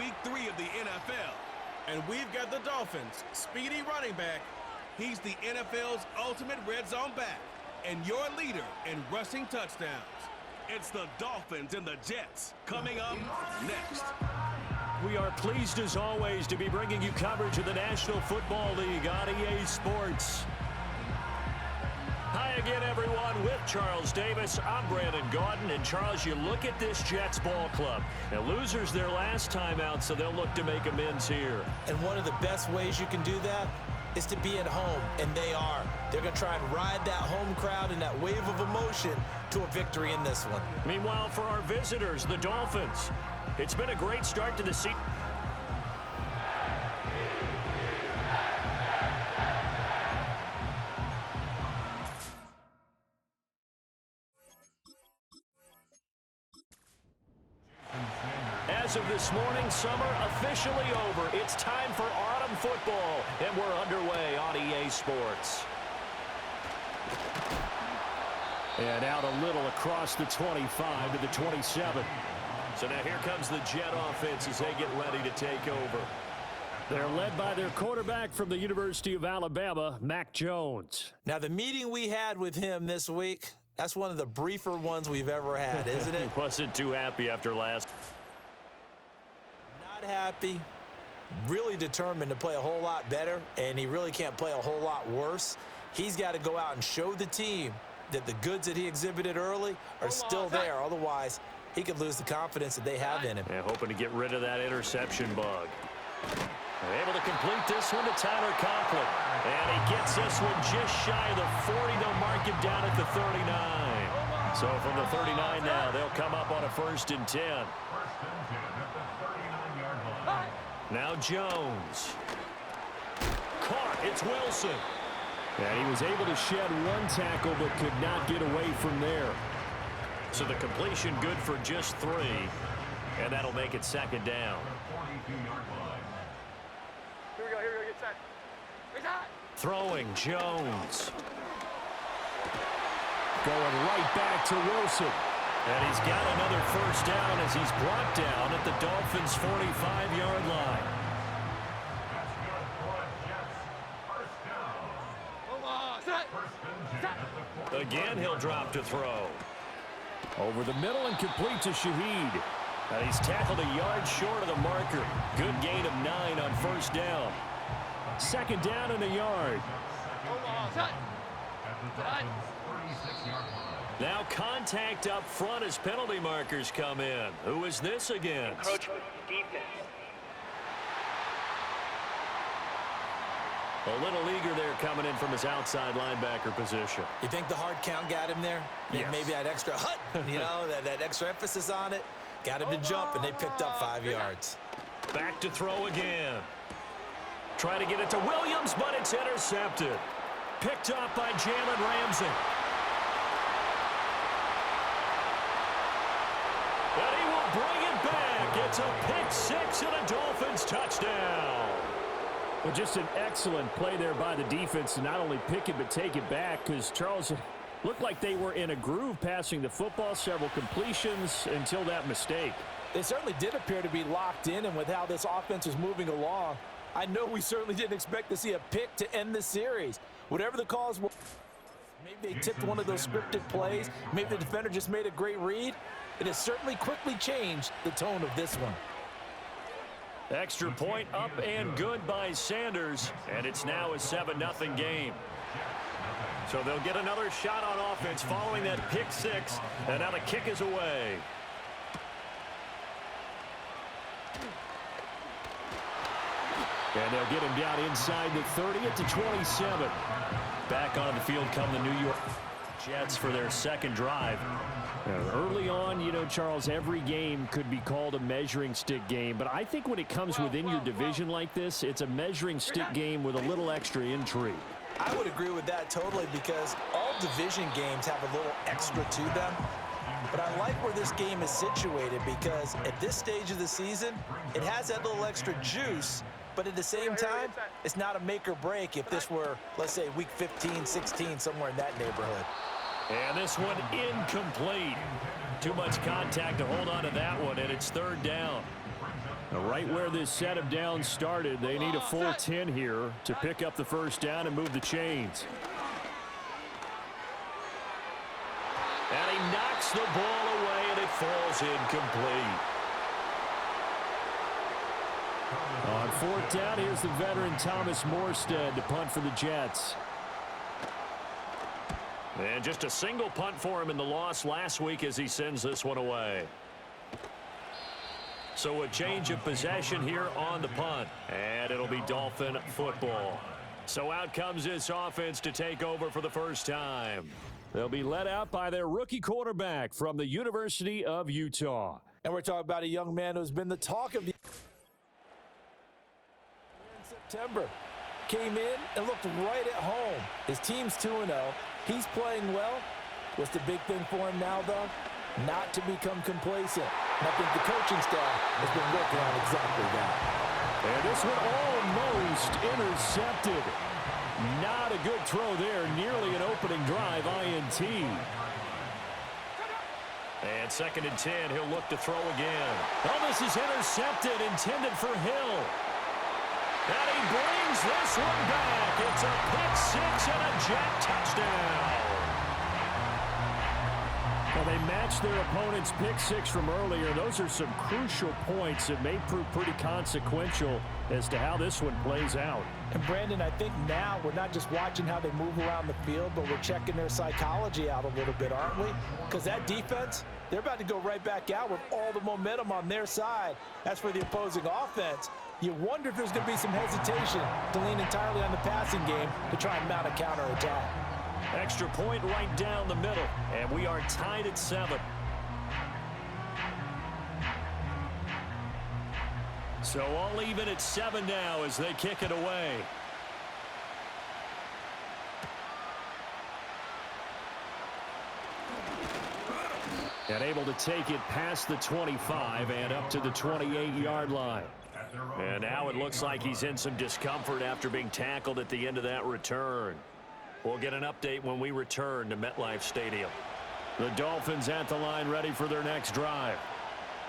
Week 3 of the NFL. And we've got the Dolphins' speedy running back. He's the NFL's ultimate red zone back and your leader in rushing touchdowns. It's the Dolphins and the Jets coming up next. We are pleased as always to be bringing you coverage of the National Football League on EA Sports. Hi again, everyone, with Charles Davis. I'm Brandon Gaudin. And, Charles, you look at this Jets ball club. Now, losers their last time out, so they'll look to make amends here. And one of the best ways you can do that is to be at home, and they are. They're going to try and ride that home crowd and that wave of emotion to a victory in this one. Meanwhile, for our visitors, the Dolphins, it's been a great start to the season. As of this morning, summer officially over. It's time for autumn football, and we're underway on EA Sports. And out a little across the 25 to the 27. So now here comes the Jet offense as they get ready to take over. They're led by their quarterback from the University of Alabama, Mac Jones. Now, the meeting we had with him this week, that's one of the briefer ones we've ever had, isn't it? Wasn't too happy after last. Not happy, really determined to play a whole lot better, and he really can't play a whole lot worse. He's got to go out and show the team that the goods that he exhibited early are still there. Otherwise, he could lose the confidence that they have in him. Yeah, hoping to get rid of that interception bug. They're able to complete this one to Tyler Conklin. And he gets this one just shy of the 40. They'll mark him down at the 39. So from the 39 now, they'll come up on a 1st and 10. Now Jones. Caught. It's Wilson. And he was able to shed one tackle but could not get away from there. So the completion good for just 3. And that'll make it 2nd down. Here we go, get set. Throwing Jones. Going right back to Wilson. And he's got another 1st down as he's brought down at the Dolphins' 45-yard line. Again, he'll drop to throw. Over the middle and complete to Shaheed. And he's tackled a yard short of the marker. Good gain of 9 on 1st down. 2nd down and a yard. Now contact up front as penalty markers come in. Who is this against? Encroachment defense. A little eager there coming in from his outside linebacker position. You think the hard count got him there? Yes. Maybe that extra hut, that extra emphasis on it. Got him to jump, and they picked up 5 yards. Back to throw again. Try to get it to Williams, but it's intercepted. Picked up by Jalen Ramsey. And he will bring it back. It's a pick 6 and a Dolphins touchdown. Well, just an excellent play there by the defense to not only pick it but take it back, because Charles looked like they were in a groove passing the football, several completions until that mistake. They certainly did appear to be locked in, and with how this offense was moving along, I know we certainly didn't expect to see a pick to end the series. Whatever the cause was, maybe they tipped one of those scripted plays, maybe the defender just made a great read. It has certainly quickly changed the tone of this one. Extra point up and good by Sanders, and it's now a 7-0 game. So they'll get another shot on offense following that pick 6, and now the kick is away. And they'll get him down inside the 30 at the 27. Back on the field come the New York Jets for their 2nd drive. Early on, Charles, every game could be called a measuring stick game. But I think when it comes within your division like this, it's a measuring stick game with a little extra intrigue. I would agree with that totally, because all division games have a little extra to them. But I like where this game is situated, because at this stage of the season, it has that little extra juice. But at the same time, it's not a make or break if this were, let's say, week 15, 16, somewhere in that neighborhood. And this one incomplete. Too much contact to hold on to that one, and it's 3rd down. Right where this set of downs started, they need a full 10 here to pick up the first down and move the chains. And he knocks the ball away, and it falls incomplete. On fourth down, here's the veteran Thomas Morstead to punt for the Jets. And just a single punt for him in the loss last week as he sends this one away. So a change of possession here on the punt. And it'll be Dolphin football. So out comes this offense to take over for the first time. They'll be led out by their rookie quarterback from the University of Utah. And we're talking about a young man who's been the talk of the in September. Came in and looked right at home. His team's 2-0. He's playing well. What's the big thing for him now, though? Not to become complacent. And I think the coaching staff has been working on exactly that. And this one almost intercepted. Not a good throw there. Nearly an opening drive INT. And 2nd and 10. He'll look to throw again. Oh, this is intercepted. Intended for Hill. And he brings this one back. It's a pick-6 and a Jet touchdown. Well, they matched their opponent's pick-6 from earlier. Those are some crucial points that may prove pretty consequential as to how this one plays out. And Brandon, I think now we're not just watching how they move around the field, but we're checking their psychology out a little bit, aren't we? Because that defense, they're about to go right back out with all the momentum on their side. As for the opposing offense, you wonder if there's going to be some hesitation to lean entirely on the passing game to try and mount a counterattack. Extra point right down the middle, and we are tied at 7. So all even at 7 now as they kick it away. And able to take it past the 25 and up to the 28-yard line. And now it looks like he's in some discomfort after being tackled at the end of that return. We'll get an update when we return to MetLife Stadium. The Dolphins at the line ready for their next drive.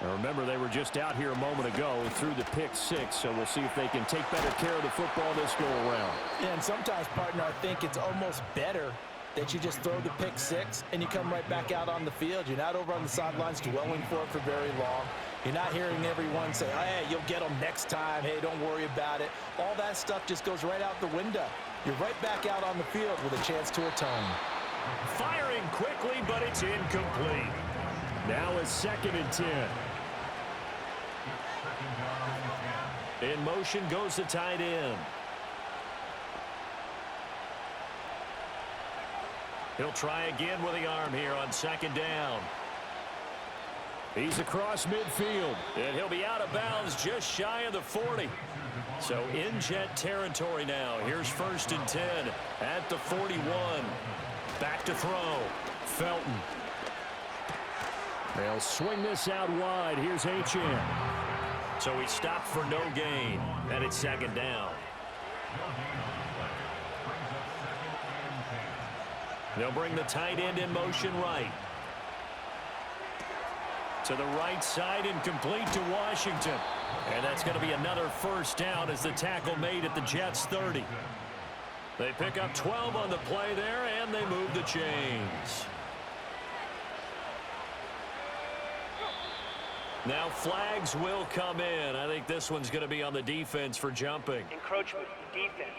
Now remember, they were just out here a moment ago through the pick-6, so we'll see if they can take better care of the football this go-around. Yeah, and sometimes, partner, I think it's almost better that you just throw the pick-6 and you come right back out on the field. You're not over on the sidelines dwelling for it for very long. You're not hearing everyone say, hey, you'll get them next time. Hey, don't worry about it. All that stuff just goes right out the window. You're right back out on the field with a chance to atone. Firing quickly, but it's incomplete. Now a 2nd and 10. In motion goes the tight end. He'll try again with the arm here on 2nd down. He's across midfield. And he'll be out of bounds just shy of the 40. So in Jet territory now. Here's 1st and 10 at the 41. Back to throw. Felton. They'll swing this out wide. Here's H.M. So he stopped for no gain. And it's 2nd down. They'll bring the tight end in motion right. To the right side and complete to Washington. And that's going to be another 1st down as the tackle made at the Jets' 30. They pick up 12 on the play there, and they move the chains. Now flags will come in. I think this one's going to be on the defense for jumping. Encroachment, defense.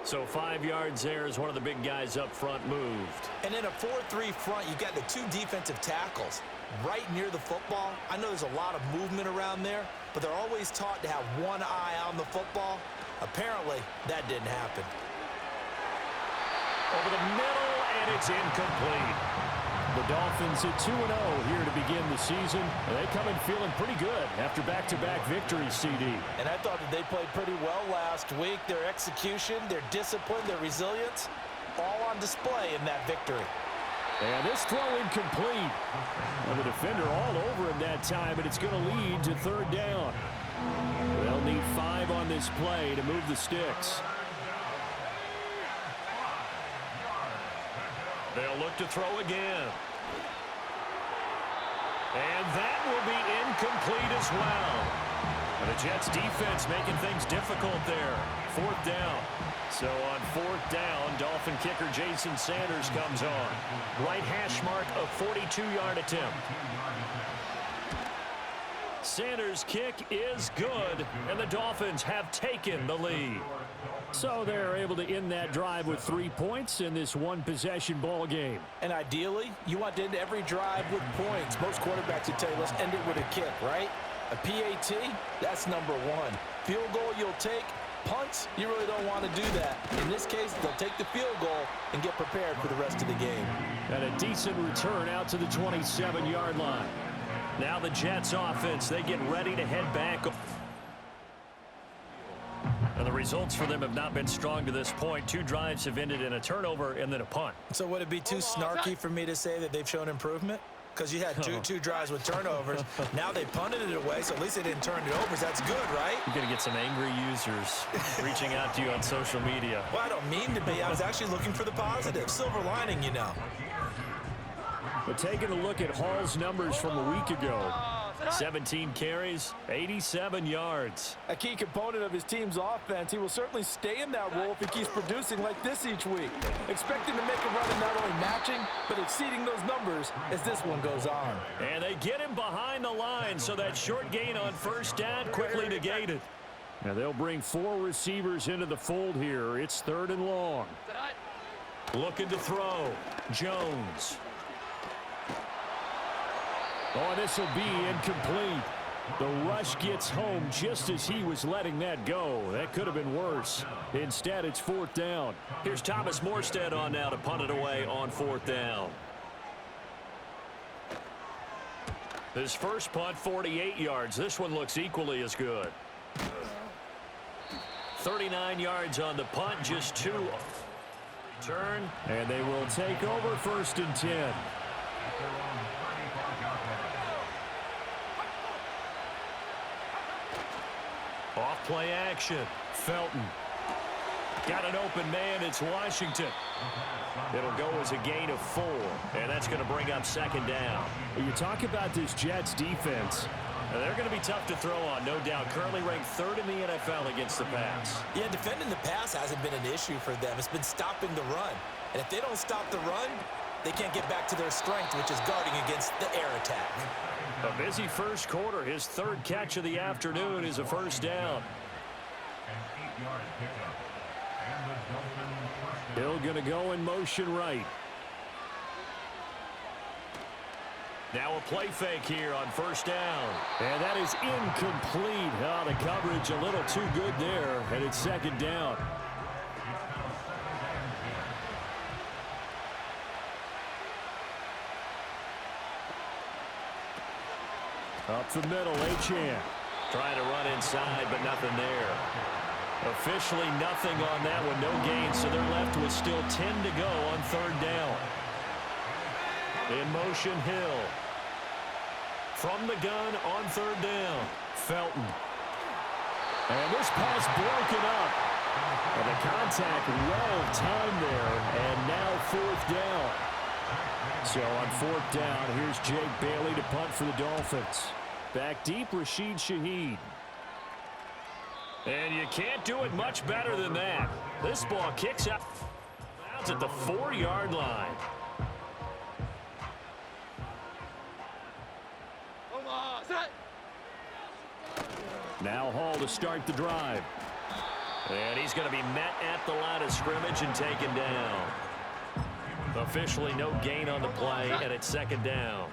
So 5 yards there as one of the big guys up front moved. And in a 4-3 front, you got the 2 defensive tackles right near the football. I know there's a lot of movement around there, but they're always taught to have one eye on the football. Apparently, that didn't happen. Over the middle, and it's incomplete. The Dolphins at 2-0 here to begin the season. They come in feeling pretty good after back-to-back victories, CD. And I thought that they played pretty well last week. Their execution, their discipline, their resilience, all on display in that victory. And this throw incomplete. And the defender all over him that time, and it's going to lead to 3rd down. They'll need 5 on this play to move the sticks. They'll look to throw again. And that will be incomplete as well. And the Jets defense making things difficult there. 4th down. So on 4th down, Dolphin kicker Jason Sanders comes on. Right hash mark of 42-yard attempt. Sanders' kick is good, and the Dolphins have taken the lead. So they're able to end that drive with 3 points in this one-possession ball game. And ideally, you want to end every drive with points. Most quarterbacks would tell you, let's end it with a kick, right? A PAT, that's number 1. Field goal you'll take. Punts, you really don't want to do that. In this case, they'll take the field goal and get prepared for the rest of the game. And a decent return out to the 27-yard line. Now the Jets offense, they get ready to head back. And the results for them have not been strong to this point. 2 drives have ended in a turnover and then a punt. So would it be too snarky for me to say that they've shown improvement? Because you had two drives with turnovers. Now they punted it away, so at least they didn't turn it over. So that's good, right? You're going to get some angry users reaching out to you on social media. Well, I don't mean to be. I was actually looking for the positive. Silver lining, you know. But taking a look at Hall's numbers from a week ago. 17 carries, 87 yards. A key component of his team's offense. He will certainly stay in that role if he keeps producing like this each week. Expect him to make a run and not only matching, but exceeding those numbers as this one goes on. And they get him behind the line, so that short gain on 1st down quickly negated. Now they'll bring 4 receivers into the fold here. It's 3rd and long. Looking to throw. Jones. Oh, this will be incomplete. The rush gets home just as he was letting that go. That could have been worse. Instead, it's 4th down. Here's Thomas Morstead on now to punt it away on 4th down. His first punt, 48 yards. This one looks equally as good. 39 yards on the punt, just 2. Turn. And they will take over 1st and 10. Off play action. Felton. Got an open man. It's Washington. It'll go as a gain of 4. And that's going to bring up 2nd down. You talk about this Jets defense. Now, they're going to be tough to throw on, no doubt. Currently ranked 3rd in the NFL against the pass. Yeah, defending the pass hasn't been an issue for them. It's been stopping the run. And if they don't stop the run, they can't get back to their strength, which is guarding against the air attack. A busy first quarter. His 3rd catch of the afternoon is a 1st down. Hill going to go in motion right. Now a play fake here on 1st down. And that is incomplete. Oh, the coverage a little too good there. And it's 2nd down. Up the middle, Achane. Trying to run inside, but nothing there. Officially nothing on that one, no gain, so they're left with still 10 to go on 3rd down. In motion, Hill. From the gun on 3rd down, Felton. And this pass broken up. And the contact well timed there, and now 4th down. So on 4th down, here's Jake Bailey to punt for the Dolphins. Back deep, Rashid Shaheed. And you can't do it much better than that. This ball kicks out at the 4-yard line. Now Hall to start the drive. And he's going to be met at the line of scrimmage and taken down. Officially no gain on the play, and it's 2nd down.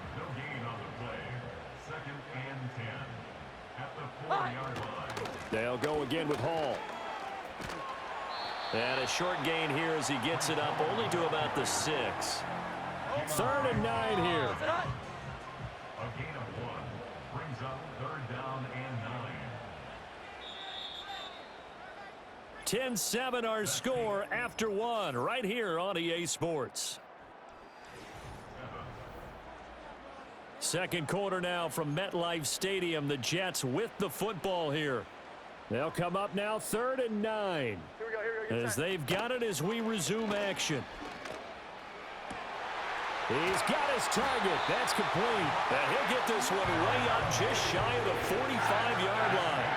They'll go again with Hall. And a short gain here as he gets it up only to about the 6. 3rd and 9 here. A gain of 1 brings up 3rd down and 9. 10-7 our score after 1 right here on EA Sports. 2nd quarter now from MetLife Stadium. The Jets with the football here. They'll come up now 3rd and 9. Here we go. As they've got it as we resume action. He's got his target. That's complete. And he'll get this one way up just shy of the 45-yard line.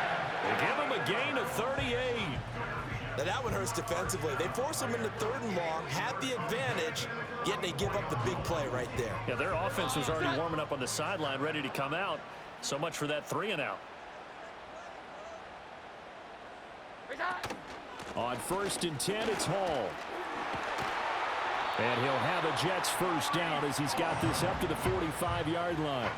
They give him a gain of 38. Now that one hurts defensively. They force him into 3rd and long, have the advantage, yet they give up the big play right there. Yeah, their offense was already warming up on the sideline, ready to come out. So much for that 3-and-out. On 1st and 10, it's Hall. And he'll have a Jets first down as he's got this up to the 45-yard line.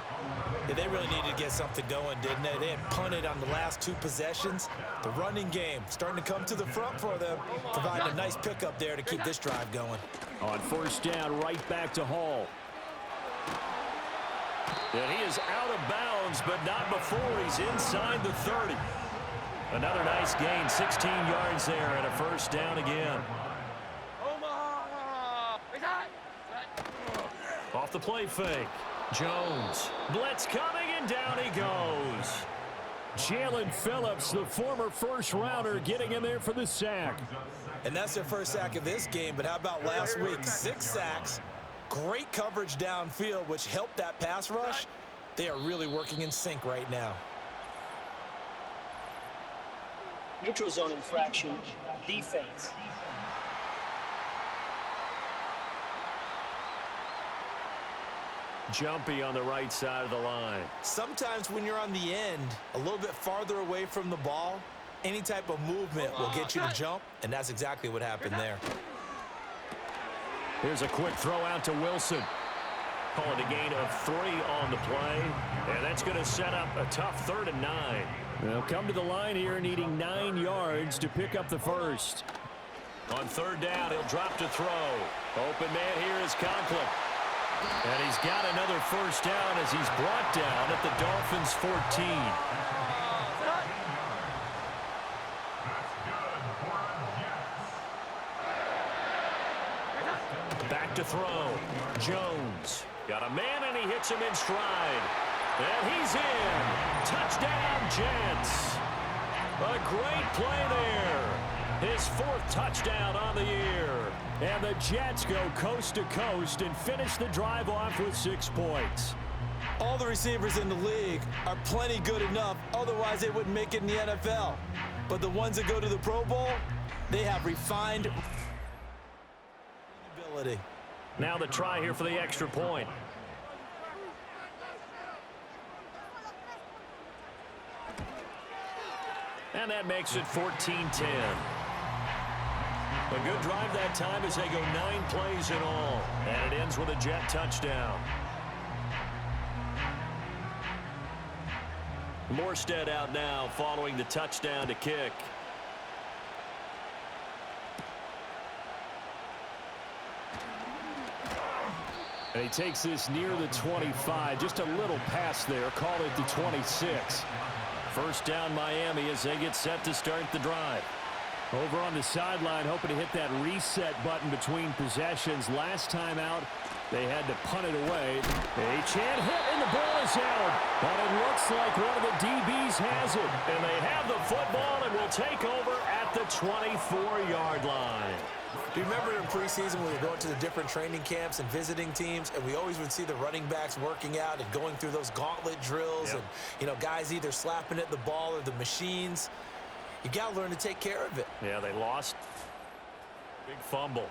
Yeah, they really needed to get something going, didn't they? They had punted on the last 2 possessions. The running game starting to come to the front for them, providing a nice pickup there to keep this drive going. On 1st down, right back to Hall. And he is out of bounds, but not before he's inside the 30. Another nice gain, 16 yards there, and a first down again. Off the play fake. Jones. Blitz coming, and down he goes. Jalen Phillips, the former first-rounder, getting in there for the sack. And that's their first sack of this game, but how about last week? 6 sacks, great coverage downfield, which helped that pass rush. They are really working in sync right now. Neutral zone infraction, defense. Jumpy on the right side of the line. Sometimes when you're on the end, a little bit farther away from the ball, any type of movement will get you to jump, and that's exactly what happened there. Here's a quick throw out to Wilson. Calling a gain of 3 on the play, and that's going to set up a tough 3rd and 9. They'll come to the line here needing 9 yards to pick up the first. On 3rd down, he'll drop to throw. Open man here is Conklin. And he's got another first down as he's brought down at the Dolphins' 14. Back to throw. Jones. Got a man, and he hits him in stride. And he's in. Touchdown, Jets. A great play there. His 4th touchdown on the year. And the Jets go coast to coast and finish the drive off with 6 points. All the receivers in the league are plenty good enough, otherwise they wouldn't make it in the NFL. But the ones that go to the Pro Bowl, they have refined ability. Now the try here for the extra point. And that makes it 14-10. A good drive that time as they go 9 plays in all. And it ends with a Jet touchdown. Morstead out now following the touchdown to kick. And he takes this near the 25. Just a little pass there. Call it the 26. First down Miami as they get set to start the drive. Over on the sideline, hoping to hit that reset button between possessions. Last time out, they had to punt it away. A chance hit, and the ball is out. But it looks like one of the DBs has it. And they have the football and will take over at the 24-yard line. Do you remember in preseason when we were going to the different training camps and visiting teams, and we always would see the running backs working out and going through those gauntlet drills, and, you know, guys either slapping at the ball or the machines. You got to learn to take care of it. Yeah, they lost. Big fumble.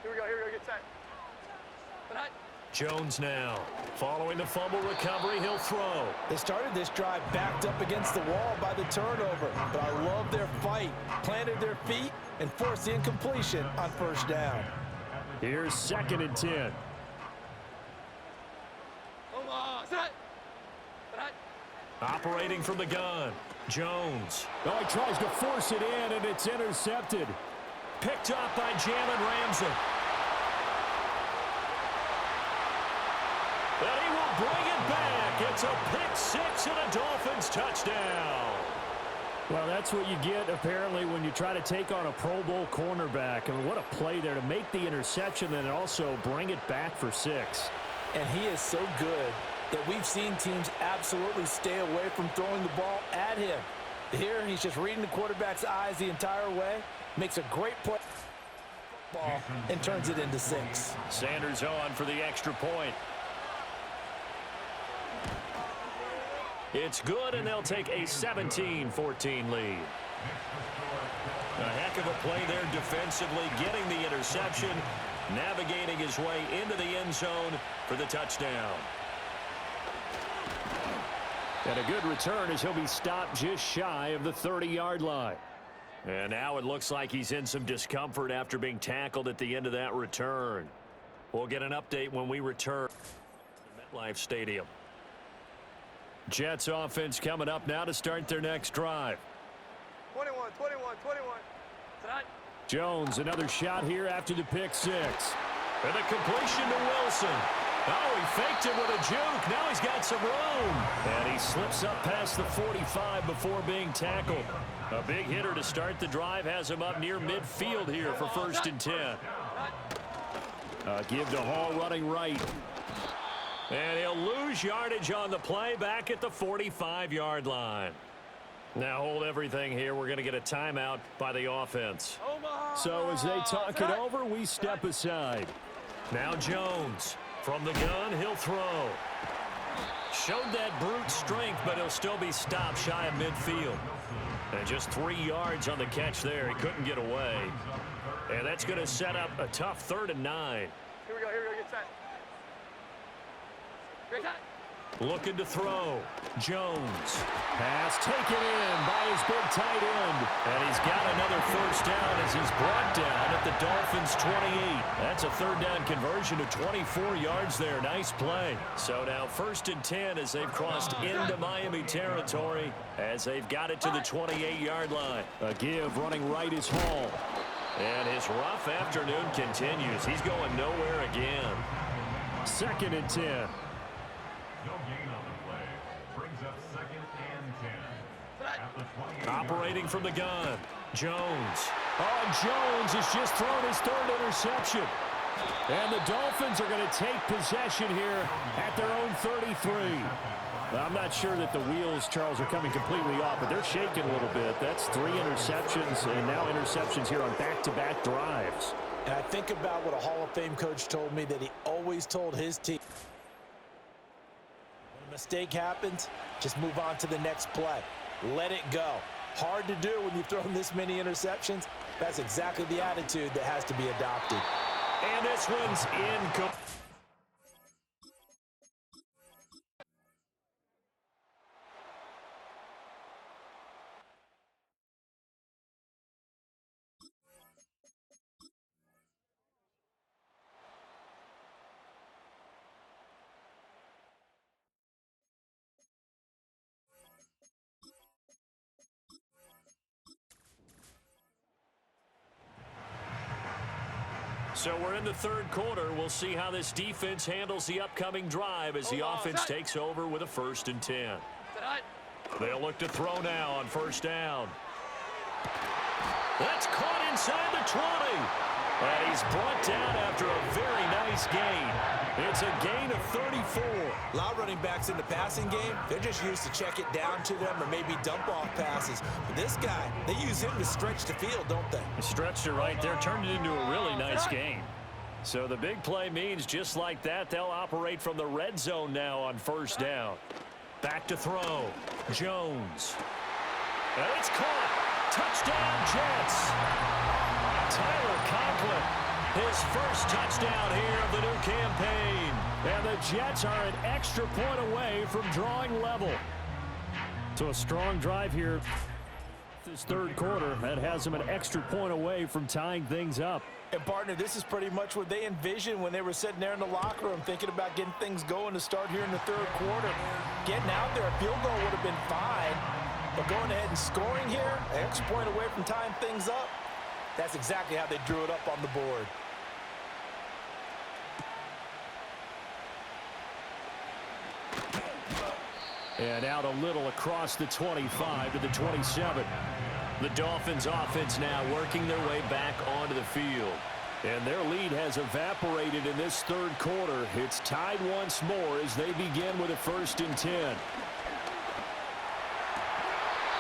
Here we go, get set. Jones now. Following the fumble recovery, he'll throw. They started this drive backed up against the wall by the turnover, but I love their fight. Planted their feet and forced the incompletion on first down. Here's 2nd and 10. Operating from the gun. Jones. Oh, he tries to force it in, and it's intercepted. Picked up by Jalen Ramsey. And he will bring it back. It's a pick 6 and a Dolphins touchdown. Well, that's what you get, apparently, when you try to take on a Pro Bowl cornerback. I mean, what a play there to make the interception and also bring it back for 6. And he is so good that we've seen teams absolutely stay away from throwing the ball at him. Here, he's just reading the quarterback's eyes the entire way, makes a great play ball and turns it into 6. Sanders on for the extra point. It's good, and they'll take a 17-14 lead. A heck of a play there defensively, getting the interception, navigating his way into the end zone for the touchdown. And a good return as he'll be stopped just shy of the 30-yard line. And now it looks like he's in some discomfort after being tackled at the end of that return. We'll get an update when we return to MetLife Stadium. Jets offense coming up now to start their next drive. 21. Tonight. Jones, another shot here after the pick 6. And a completion to Wilson. Oh, he faked it with a juke. Now he's got some room. And he slips up past the 45 before being tackled. A big hitter to start the drive has him up near midfield here for 1st and 10. Give to Hall running right. And he'll lose yardage on the play back at the 45-yard line. Now hold everything here. We're going to get a timeout by the offense. So as they talk it over, we step aside. Now Jones. From the gun, he'll throw. Showed that brute strength, but he'll still be stopped shy of midfield. And just 3 yards on the catch there. He couldn't get away. And that's going to set up a tough 3rd and 9. Here we go, get set. Great time. Looking to throw. Jones. Pass taken in by his big tight end. And he's got another 1st down as he's brought down at the Dolphins' 28. That's a 3rd down conversion to 24 yards there. Nice play. So now 1st and 10 as they've crossed into Miami territory as they've got it to the 28-yard line. A give running right is Hall. And his rough afternoon continues. He's going nowhere again. 2nd and 10. No gain on the play. Brings up 2nd and 10. At the 28. Operating from the gun. Jones. Oh, Jones has just thrown his 3rd interception. And the Dolphins are going to take possession here at their own 33. I'm not sure that the wheels, Charles, are coming completely off, but they're shaking a little bit. That's 3 interceptions and now interceptions here on back-to-back drives. And I think about what a Hall of Fame coach told me that he always told his team. When a mistake happens, just move on to the next play. Let it go. Hard to do when you've thrown this many interceptions. That's exactly the attitude that has to be adopted. And this one's incomplete. So we're in the 3rd quarter. We'll see how this defense handles the upcoming drive as the offense takes over with a 1st and 10. They'll look to throw now on 1st down. That's caught inside the 20. And he's brought down after a very nice gain. It's a gain of 34. A lot of running backs in the passing game, they're just used to check it down to them or maybe dump off passes. But this guy, they use him to stretch the field, don't they? Stretched it right there, turned it into a really nice gain. So the big play means just like that, they'll operate from the red zone now on 1st down. Back to throw. Jones. And it's caught. Touchdown, Jets. Tyler Conklin, his 1st touchdown here of the new campaign. And the Jets are an extra point away from drawing level. So a strong drive here this 3rd quarter that has them an extra point away from tying things up. And, partner, this is pretty much what they envisioned when they were sitting there in the locker room thinking about getting things going to start here in the 3rd quarter. Getting out there, a field goal would have been fine. But going ahead and scoring here, an extra point away from tying things up, that's exactly how they drew it up on the board. And out a little across the 25 to the 27. The Dolphins offense now working their way back onto the field. And their lead has evaporated in this 3rd quarter. It's tied once more as they begin with a 1st and 10.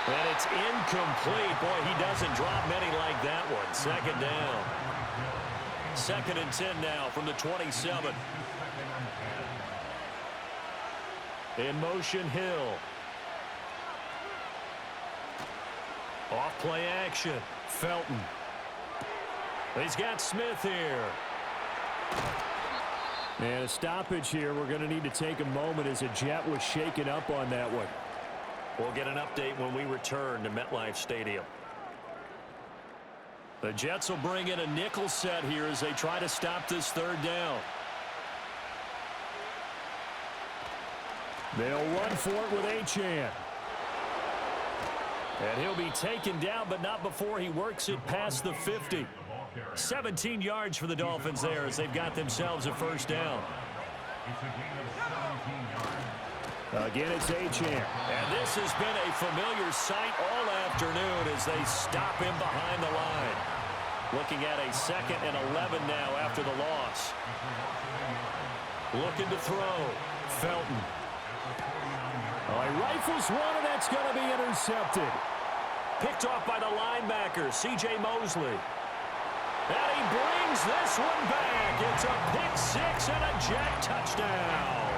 And it's incomplete. Boy, he doesn't drop many like that one. Second down. 2nd and 10 now from the 27. In motion, Hill. Off play action. Felton. He's got Smith here. And a stoppage here. We're going to need to take a moment as a Jet was shaken up on that one. We'll get an update when we return to MetLife Stadium. The Jets will bring in a nickel set here as they try to stop this 3rd down. They'll run for it with Achane. And he'll be taken down, but not before he works it past the 50. 17 yards for the Dolphins there as they've got themselves a 1st down. Again, it's Achane. And this has been a familiar sight all afternoon as they stop him behind the line. Looking at a 2nd and 11 now after the loss. Looking to throw. Felton. Oh, he rifles one, and that's going to be intercepted. Picked off by the linebacker, C.J. Mosley. And he brings this one back. It's a pick 6 and a Jet touchdown.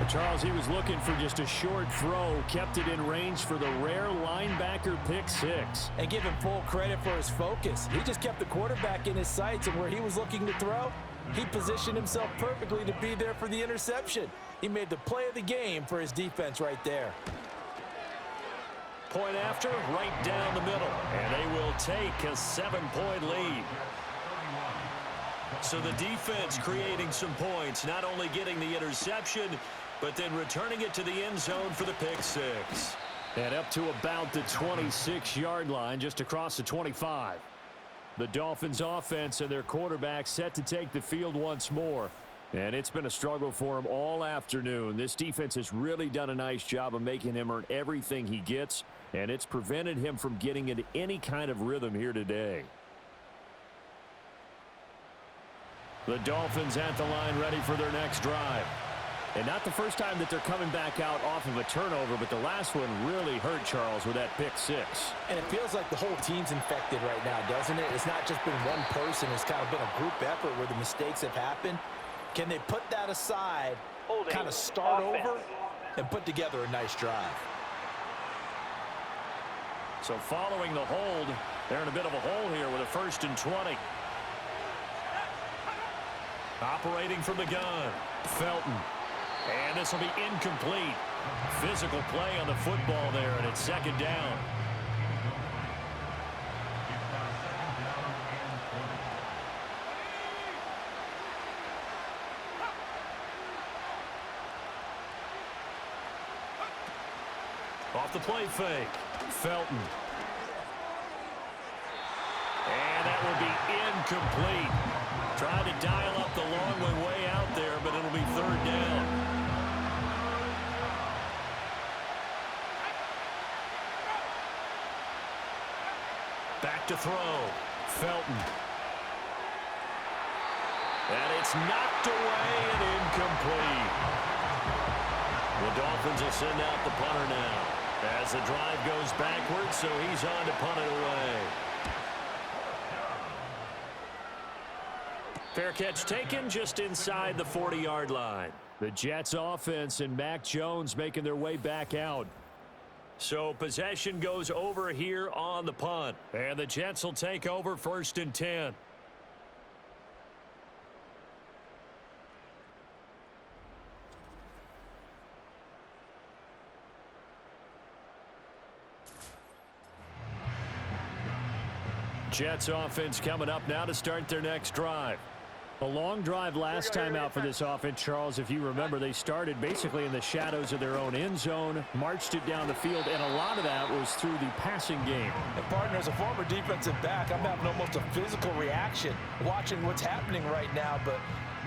Charles, he was looking for just a short throw, kept it in range for the rare linebacker pick 6. And give him full credit for his focus. He just kept the quarterback in his sights, and where he was looking to throw, he positioned himself perfectly to be there for the interception. He made the play of the game for his defense right there. Point after, right down the middle. And they will take a 7-point lead. So the defense creating some points, not only getting the interception, but then returning it to the end zone for the pick 6. And up to about the 26-yard line, just across the 25. The Dolphins offense and their quarterback set to take the field once more. And it's been a struggle for him all afternoon. This defense has really done a nice job of making him earn everything he gets, and it's prevented him from getting into any kind of rhythm here today. The Dolphins at the line ready for their next drive. And not the first time that they're coming back out off of a turnover, but the last one really hurt Charles with that pick 6. And it feels like the whole team's infected right now, doesn't it? It's not just been one person. It's kind of been a group effort where the mistakes have happened. Can they put that aside, kind of start over, and put together a nice drive? So following the hold, they're in a bit of a hole here with a 1st and 20. Operating from the gun, Felton. And this will be incomplete. Physical play on the football there, and it's 2nd down. Off the play fake, Felton. And that will be incomplete. Trying to dial up the long way out there, but it'll be 3rd down. Back to throw, Felton. And it's knocked away and incomplete. The Dolphins will send out the punter now as the drive goes backwards, so he's on to punt it away. Fair catch taken just inside the 40-yard line. The Jets offense and Mac Jones making their way back out. So possession goes over here on the punt. And the Jets will take over 1st and 10. Jets offense coming up now to start their next drive. A long drive last time out for this offense, Charles. If you remember, they started basically in the shadows of their own end zone, marched it down the field, and a lot of that was through the passing game. And partner, as a former defensive back, I'm having almost a physical reaction watching what's happening right now. But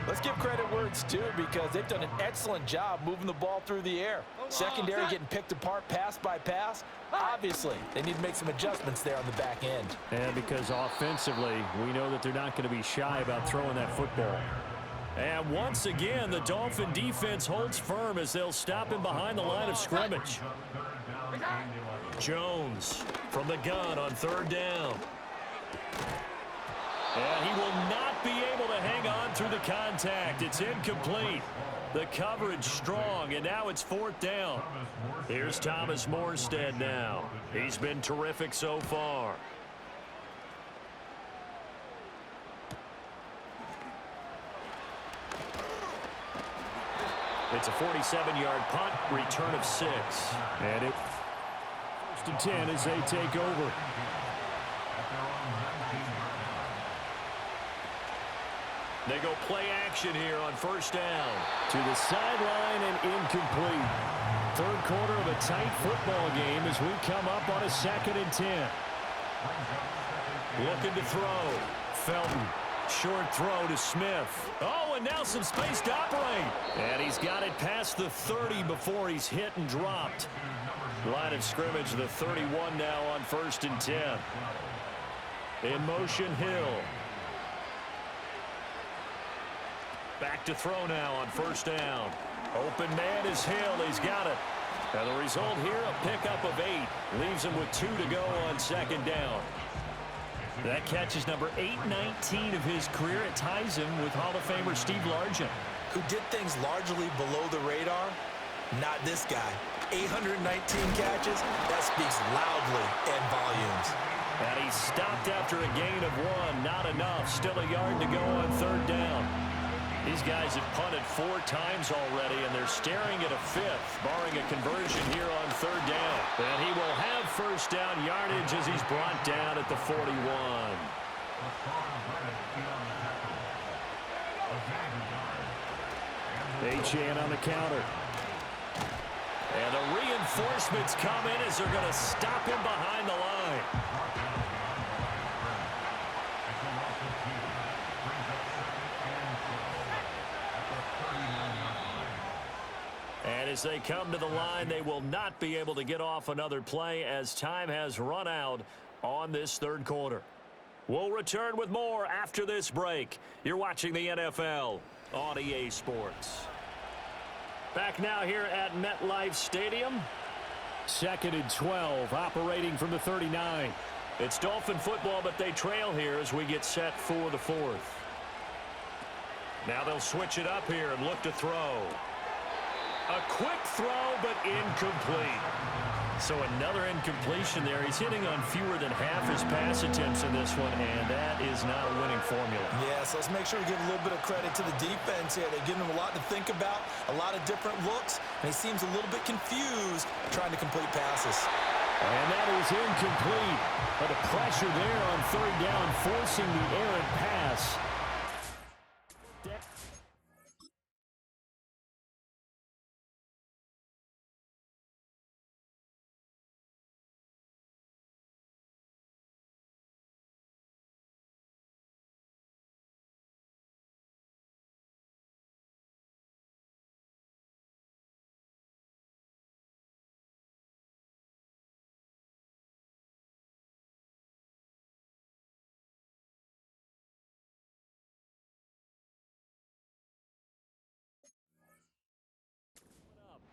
let's give credit where it's due, because they've done an excellent job moving the ball through the air. Secondary getting picked apart pass by pass. Obviously, they need to make some adjustments there on the back end. And because offensively, we know that they're not going to be shy about throwing that football. And once again, the Dolphin defense holds firm as they'll stop him behind the line of scrimmage. Jones from the gun on third down. And he will not be able to hang on through the contact. It's incomplete. The coverage strong, and now it's fourth down. Here's Thomas Morstead now. He's been terrific so far. It's a 47-yard punt, return of 6. And it first and 10 as they take over. They go play action here on first down. To the sideline and incomplete. Third quarter of a tight football game as we come up on a 2nd and 10. Looking to throw. Felton. Short throw to Smith. Oh, and now some space to operate. And he's got it past the 30 before he's hit and dropped. Line of scrimmage, the 31 now on 1st and 10. In motion, Hill. Back to throw now on first down. Open man is Hill. He's got it. And the result here, a pickup of 8. Leaves him with 2 to go on 2nd down. That catch is number 819 of his career. It ties him with Hall of Famer Steve Largent. Who did things largely below the radar? Not this guy. 819 catches, that speaks loudly in volumes. And he stopped after a gain of 1. Not enough. Still a yard to go on 3rd down. These guys have punted 4 times already, and they're staring at a 5th, barring a conversion here on 3rd down. And he will have first down yardage as he's brought down at the 41. Achane on the counter. And the reinforcements come in as they're going to stop him behind the line. And as they come to the line, they will not be able to get off another play as time has run out on this 3rd quarter. We'll return with more after this break. You're watching the NFL on EA Sports. Back now here at MetLife Stadium. 2nd and 12, operating from the 39. It's Dolphin football, but they trail here as we get set for the 4th. Now they'll switch it up here and look to throw. A quick throw, but incomplete. So another incompletion there. He's hitting on fewer than half his pass attempts in this one, and that is not a winning formula. Yes, let's make sure we give a little bit of credit to the defense here. They've given him a lot to think about, a lot of different looks, and he seems a little bit confused trying to complete passes. And that is incomplete. But the pressure there on 3rd down, forcing the errant pass.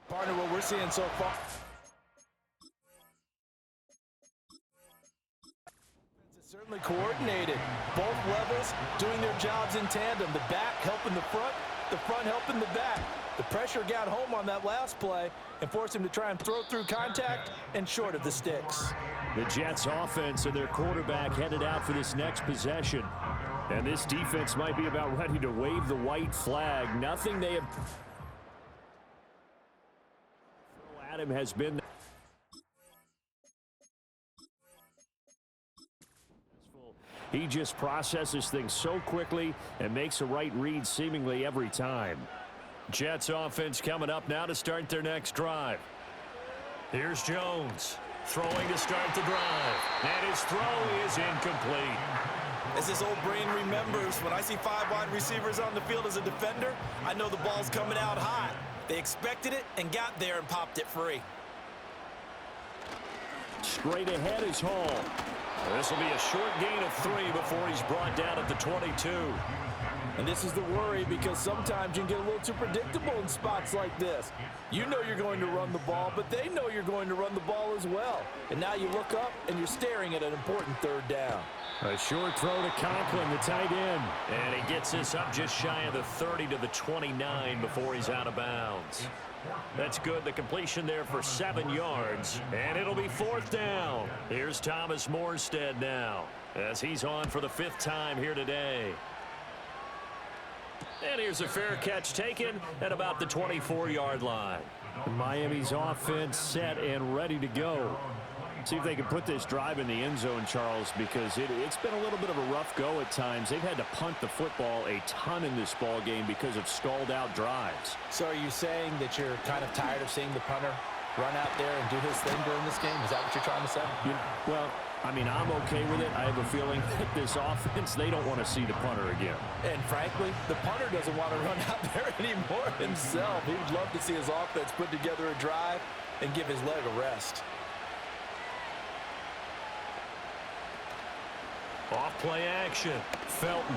Partner, what we're seeing so far. It's certainly coordinated. Both levels doing their jobs in tandem. The back helping the front helping the back. The pressure got home on that last play and forced him to try and throw through contact and short of the sticks. The Jets offense and their quarterback headed out for this next possession. And this defense might be about ready to wave the white flag. Nothing they have... Adam has been... He just processes things so quickly and makes a right read seemingly every time. Jets offense coming up now to start their next drive. Here's Jones throwing to start the drive. And his throw is incomplete. As this old brain remembers, when I see 5 wide receivers on the field as a defender, I know the ball's coming out hot. They expected it and got there and popped it free. Straight ahead is Hall. This will be a short gain of 3 before he's brought down at the 22. And this is the worry because sometimes you can get a little too predictable in spots like this. You know you're going to run the ball, but they know you're going to run the ball as well. And now you look up and you're staring at an important third down. A short throw to Conklin, the tight end. And he gets this up just shy of the 30 to the 29 before he's out of bounds. That's good. The completion there for 7 yards. And it'll be 4th down. Here's Thomas Morstead now as he's on for the 5th time here today. And here's a fair catch taken at about the 24-yard line. Miami's offense set and ready to go. See if they can put this drive in the end zone, Charles, because it's been a little bit of a rough go at times. They've had to punt the football a ton in this ball game because of stalled-out drives. So are you saying that you're kind of tired of seeing the punter run out there and do his thing during this game? Is that what you're trying to say? Well, I mean, I'm okay with it. I have a feeling that this offense, they don't want to see the punter again. And frankly, the punter doesn't want to run out there anymore himself. He would love to see his offense put together a drive and give his leg a rest. Off-play action. Felton.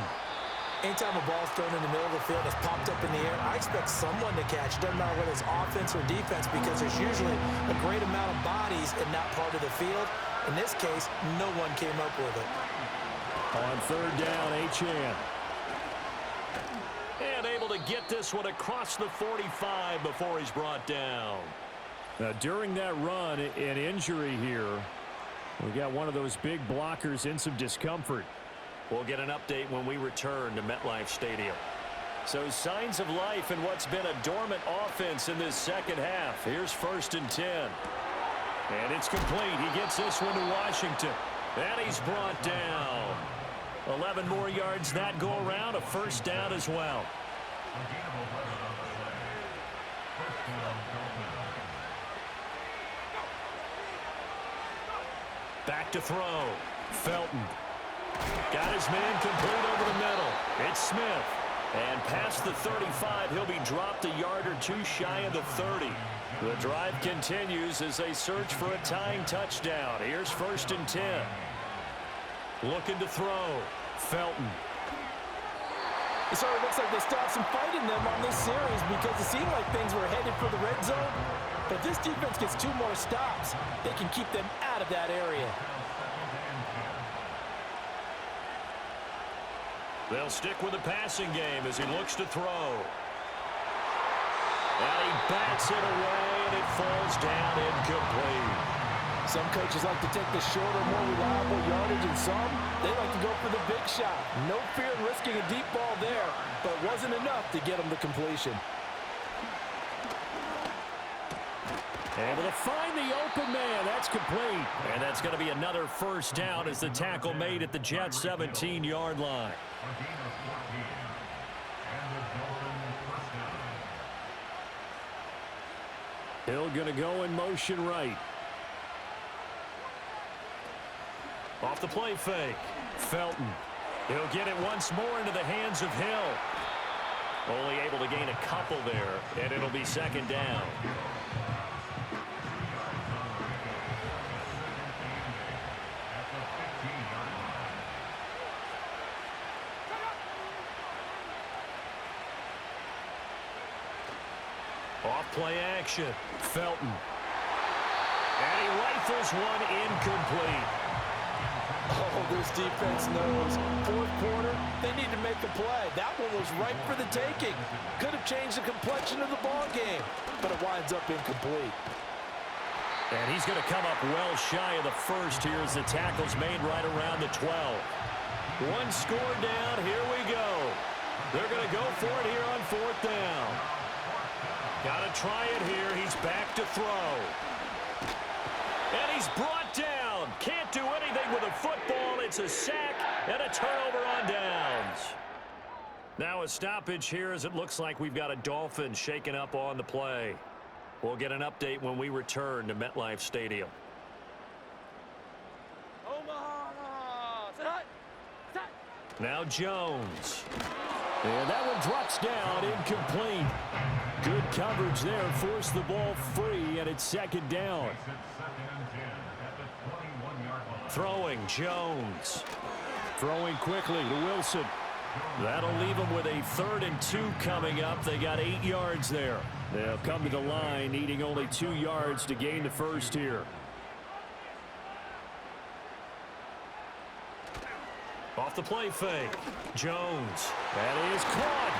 Anytime a ball's thrown in the middle of the field, it's popped up in the air, I expect someone to catch. It doesn't matter whether it's offense or defense because there's usually a great amount of bodies in that part of the field. In this case, no one came up with it. On 3rd down, Achane. And able to get this one across the 45 before he's brought down. Now, during that run, an injury here. We got one of those big blockers in some discomfort. We'll get an update when we return to MetLife Stadium. So signs of life in what's been a dormant offense in this second half. Here's 1st and 10. And it's complete. He gets this one to Washington. And he's brought down. 11 more yards that go around. A 1st down as well. Back to throw. Felton. Got his man complete over the middle. It's Smith. And past the 35, he'll be dropped a yard or 2 shy of the 30. The drive continues as they search for a tying touchdown. Here's 1st and 10. Looking to throw. Felton. It sort of looks like they stopped some fight in them on this series because it seemed like things were headed for the red zone. But this defense gets 2 more stops. They can keep them out of that area. They'll stick with the passing game as he looks to throw. And he bats it away, and it falls down incomplete. Some coaches like to take the shorter, more reliable yardage, and some, they like to go for the big shot. No fear in risking a deep ball there, but it wasn't enough to get them to completion. Able to find the open man. That's complete. And that's going to be another 1st down as the tackle made at the Jets' 17-yard line. Hill going to go in motion right. Off the play fake. Felton. He'll get it once more into the hands of Hill. Only able to gain a couple there, and it'll be 2nd down. Off-play action. Felton. And he rifles one incomplete. Oh, this defense knows. 4th quarter, they need to make a play. That one was ripe for the taking. Could have changed the complexion of the ball game, but it winds up incomplete. And he's going to come up well shy of the 1st here as the tackle's made right around the 12. 1 score down. Here we go. They're going to go for it here on 4th down. Got to try it here. He's back to throw. And he's brought down. Can't do anything with a football. It's a sack and a turnover on downs. Now a stoppage here as it looks like we've got a Dolphins shaken up on the play. We'll get an update when we return to MetLife Stadium. Now Jones. And that one drops down, incomplete. Good coverage there, forced the ball free, and it's 2nd down. Throwing, Jones. Throwing quickly to Wilson. That'll leave them with a 3rd and 2 coming up. They got 8 yards there. They'll come to the line needing only 2 yards to gain the first here. Off the play fake. Jones. That is caught.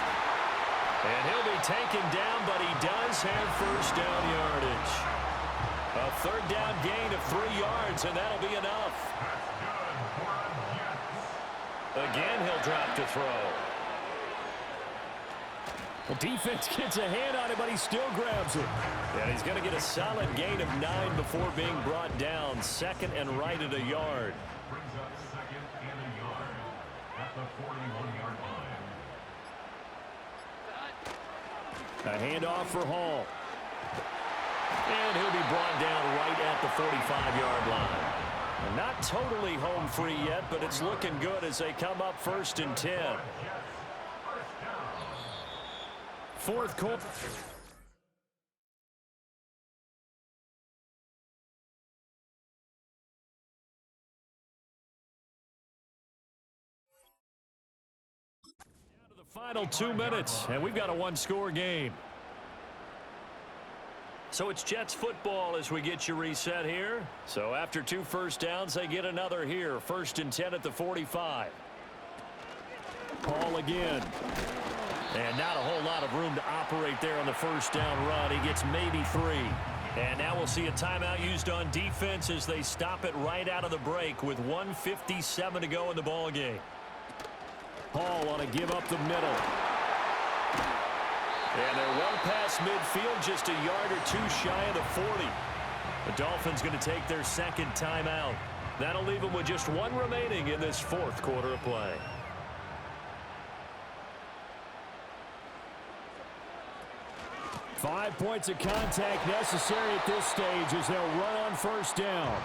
And he'll be taken down, but he does have first down yardage. A 3rd down gain of 3 yards, and that'll be enough. Again, he'll drop to throw. The defense gets a hand on it, but he still grabs it. And he's going to get a solid gain of 9 before being brought down. 2nd and right at a yard. Brings up 2nd and a yard at the 41-yard line. A handoff for Hall. And he'll be brought down right at the 45-yard line. And not totally home free yet, but it's looking good as they come up 1st and 10. 4th quarter. Down to the final 2 minutes, and we've got a 1-score game. So it's Jets football as we get you reset here. So after 2 first downs, they get another here. 1st and 10 at the 45. Paul again. And not a whole lot of room to operate there on the 1st down run. He gets maybe 3. And now we'll see a timeout used on defense as they stop it right out of the break with 1:57 to go in the ball game. Paul on a give up the middle. And they're well past midfield, just a yard or 2 shy of the 40. The Dolphins going to take their 2nd timeout. That'll leave them with just 1 remaining in this 4th quarter of play. Five points of contact necessary at this stage as they'll run on 1st down.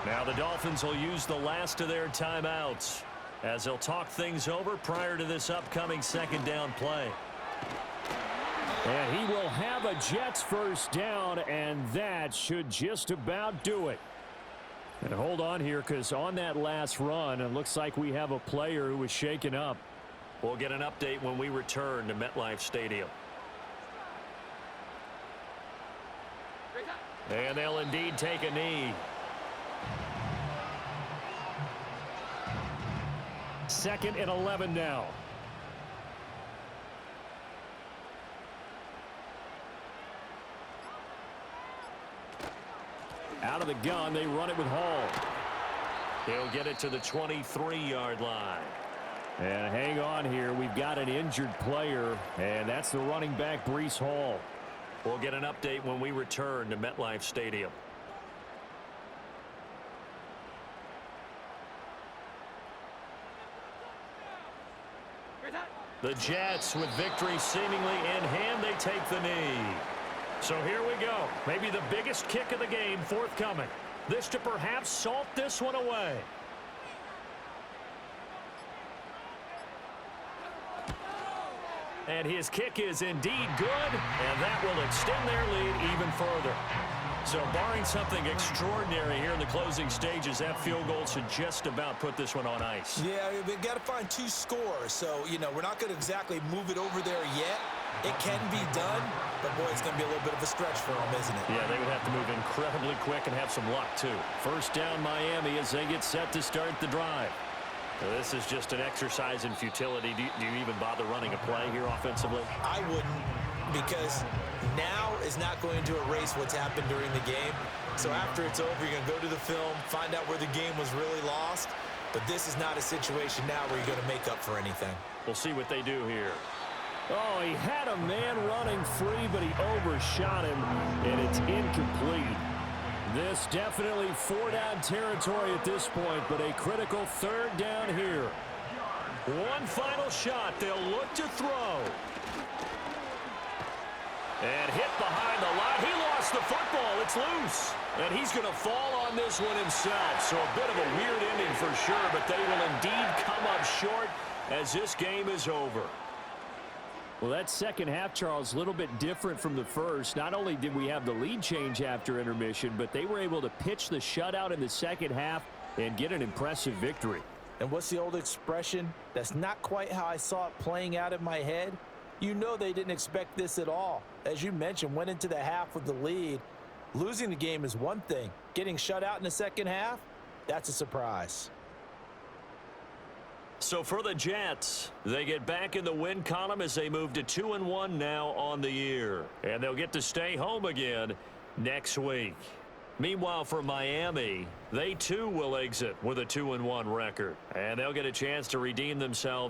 Now the Dolphins will use the last of their timeouts as they'll talk things over prior to this upcoming 2nd down play. And he will have a Jets 1st down, and that should just about do it. And hold on here, because on that last run, it looks like we have a player who was shaken up. We'll get an update when we return to MetLife Stadium. And they'll indeed take a knee. 2nd and 11 now. Out of the gun, they run it with Hall. He'll get it to the 23-yard line. And hang on here. We've got an injured player, and that's the running back, Breece Hall. We'll get an update when we return to MetLife Stadium. The Jets, with victory seemingly in hand, they take the knee. So here we go. Maybe the biggest kick of the game forthcoming. This to perhaps salt this one away. And his kick is indeed good, and that will extend their lead even further. So barring something extraordinary here in the closing stages, that field goal should just about put this one on ice. Yeah, we've got to find 2 scores. So, we're not going to exactly move it over there yet. It can be done, but boy, it's going to be a little bit of a stretch for them, isn't it? Yeah, they would have to move incredibly quick and have some luck, too. 1st down, Miami, as they get set to start the drive. So this is just an exercise in futility. Do you even bother running a play here offensively? I wouldn't, because now is not going to erase what's happened during the game. So after it's over, you're going to go to the film, find out where the game was really lost. But this is not a situation now where you're going to make up for anything. We'll see what they do here. Oh, he had a man running free, but he overshot him, and it's incomplete. This definitely 4-down territory at this point, but a critical 3rd down here. One final shot. They'll look to throw. And hit behind the line. He lost the football. It's loose. And he's going to fall on this one himself. So a bit of a weird ending for sure, but they will indeed come up short as this game is over. Well, that 2nd half, Charles, a little bit different from the first. Not only did we have the lead change after intermission, but they were able to pitch the shutout in the 2nd half and get an impressive victory. And what's the old expression? That's not quite how I saw it playing out in my head. You know they didn't expect this at all. As you mentioned, went into the half with the lead. Losing the game is one thing. Getting shut out in the second half, that's a surprise. So for the Jets, they get back in the win column as they move to 2-1 now on the year. And they'll get to stay home again next week. Meanwhile, for Miami, they too will exit with a 2-1 record. And they'll get a chance to redeem themselves